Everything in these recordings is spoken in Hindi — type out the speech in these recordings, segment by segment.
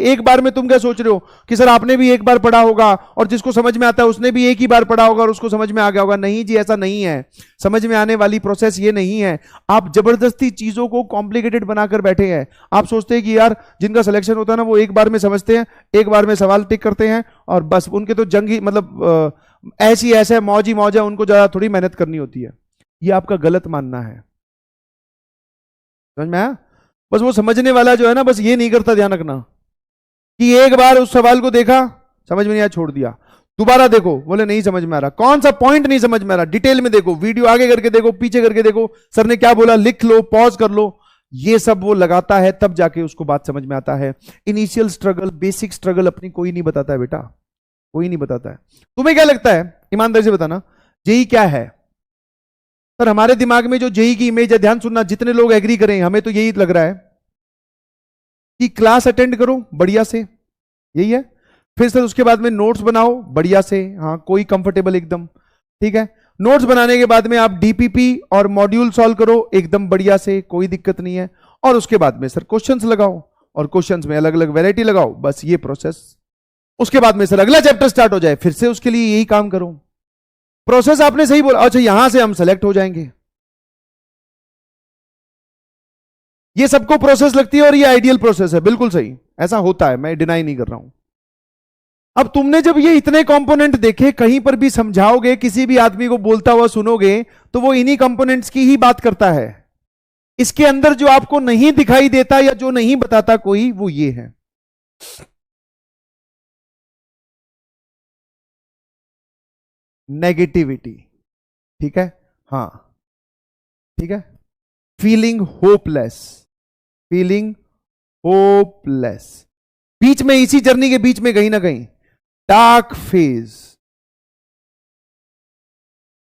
एक बार में तुम क्या सोच रहे हो कि सर आपने भी एक बार पढ़ा होगा और जिसको समझ में आता है उसने भी एक ही बार पढ़ा होगा और उसको समझ में आ गया होगा। नहीं जी, ऐसा नहीं है। समझ में आने वाली प्रोसेस ये नहीं है। आप जबरदस्ती चीजों को कॉम्प्लिकेटेड बनाकर बैठे हैं। आप सोचते हैं कि यार जिनका सिलेक्शन होता है ना वो एक बार में समझते हैं, एक बार में सवाल टिक करते हैं और बस उनके तो जंग ही मतलब ऐसी ऐसे मौज ही मौज है, उनको ज्यादा थोड़ी मेहनत करनी होती है। ये आपका गलत मानना है। समझ में आया? बस वो समझने वाला जो है ना, बस ये नहीं करता, ध्यान रखना, कि एक बार उस सवाल को देखा, समझ में नहीं आया, छोड़ दिया, दोबारा देखो, बोले नहीं समझ में आ रहा, कौन सा पॉइंट नहीं समझ में आ रहा, डिटेल में देखो, वीडियो आगे करके देखो, पीछे करके देखो, सर ने क्या बोला लिख लो, पॉज कर लो। ये सब वो लगाता है, तब जाके उसको बात समझ में आता है। इनिशियल स्ट्रगल, बेसिक स्ट्रगल अपनी कोई नहीं बताता है बेटा, कोई नहीं बताता है। तुम्हें क्या लगता है, ईमानदारी से बताना, जेई क्या है? सर हमारे दिमाग में जो जेई की इमेज है, ध्यान सुनना, जितने लोग एग्री करें, हमें तो यही लग रहा है कि क्लास अटेंड करो बढ़िया से, यही है। फिर सर उसके बाद में नोट्स बनाओ बढ़िया से, हाँ कोई कंफर्टेबल एकदम, ठीक है। नोट्स बनाने के बाद में आप डीपीपी और मॉड्यूल सॉल्व करो एकदम बढ़िया से, कोई दिक्कत नहीं है। और उसके बाद में सर क्वेश्चंस लगाओ और क्वेश्चंस में अलग अलग वैरायटी लगाओ, बस ये प्रोसेस। उसके बाद में सर अगला चैप्टर स्टार्ट हो जाए, फिर से उसके लिए यही काम करो। प्रोसेस आपने सही बोला। अच्छा यहां से हम सेलेक्ट हो जाएंगे, ये सबको प्रोसेस लगती है और ये आइडियल प्रोसेस है, बिल्कुल सही, ऐसा होता है, मैं डिनाई नहीं कर रहा हूं। अब तुमने जब ये इतने कंपोनेंट देखे, कहीं पर भी समझाओगे, किसी भी आदमी को बोलता हुआ सुनोगे, तो वो इन्हीं कंपोनेंट्स की ही बात करता है। इसके अंदर जो आपको नहीं दिखाई देता या जो नहीं बताता कोई, वो ये है। नेगेटिविटी, ठीक है, हाँ ठीक है, फीलिंग होपलेस, फीलिंग होपलेस, बीच में, इसी जर्नी के बीच में कहीं ना कहीं डार्क फेज,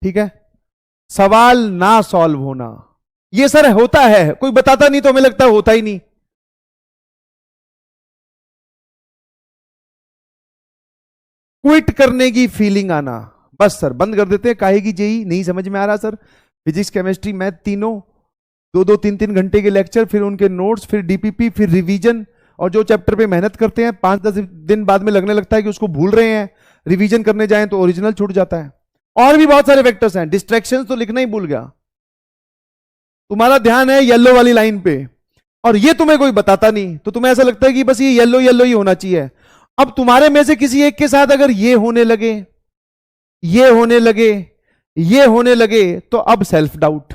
ठीक है, सवाल ना सॉल्व होना, ये सर होता है, कोई बताता नहीं तो हमें लगता है होता ही नहीं। क्विट करने की फीलिंग आना, बस सर बंद कर देते हैं, काहे की जेई नहीं समझ में आ रहा सर, फिजिक्स केमिस्ट्री मैथ तीनों, 2-2 3-3 घंटे के लेक्चर, फिर उनके नोट्स, फिर डीपीपी, फिर रिवीजन, और जो चैप्टर पे मेहनत करते हैं 5-10 दिन बाद में लगने लगता है कि उसको भूल रहे हैं, रिवीजन करने जाएं तो ओरिजिनल छूट जाता है। और भी बहुत सारे फैक्टर्स हैं, डिस्ट्रैक्शंस तो लिखना ही भूल गया, तुम्हारा ध्यान है येलो वाली लाइन पे और ये तुम्हें कोई बताता नहीं, तो तुम्हें ऐसा लगता है कि बस ये येलो येलो ही होना चाहिए। अब तुम्हारे में से किसी एक के साथ अगर ये होने लगे, ये होने लगे, ये होने लगे, तो अब सेल्फ डाउट,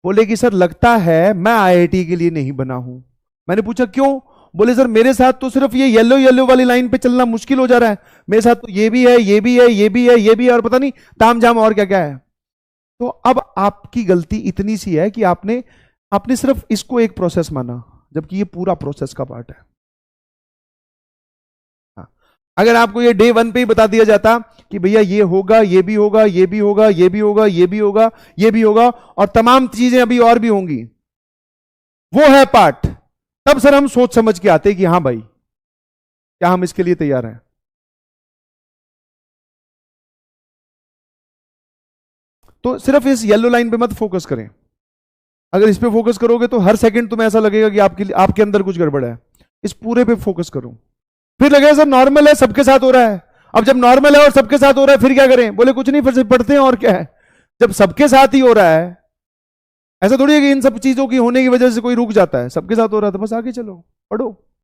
बोले कि सर लगता है मैं आईआईटी के लिए नहीं बना हूं। मैंने पूछा क्यों? बोले सर मेरे साथ तो सिर्फ ये येलो येलो वाली लाइन पे चलना मुश्किल हो जा रहा है, मेरे साथ तो ये भी है, ये भी है, ये भी है, ये भी है, और पता नहीं तामझाम और क्या क्या है। तो अब आपकी गलती इतनी सी है कि आपने आपने सिर्फ इसको एक प्रोसेस माना, जबकि ये पूरा प्रोसेस का पार्ट है। हाँ। अगर आपको ये डे 1 पे ही बता दिया जाता कि भैया ये होगा, ये भी होगा, ये भी होगा, ये भी होगा, ये भी होगा, ये भी होगा, और तमाम चीजें अभी और भी होंगी, वो है पार्ट, तब सर हम सोच समझ के आते कि हाँ भाई क्या हम इसके लिए तैयार हैं। तो सिर्फ इस येलो लाइन पे मत फोकस करें, अगर इस पे फोकस करोगे तो हर सेकंड तुम्हें ऐसा लगेगा कि आपके अंदर कुछ गड़बड़ है। इस पूरे पे फोकस करो, फिर लगेगा सर नॉर्मल है, सबके साथ हो रहा है। अब जब नॉर्मल है और सबके साथ हो रहा है फिर क्या करें? बोले कुछ नहीं, फिर से पढ़ते हैं, और क्या है, जब सबके साथ ही हो रहा है, ऐसा थोड़ी है कि इन सब चीजों की होने की वजह से कोई रुक जाता है, सबके साथ हो रहा था बस आगे चलो पढ़ो।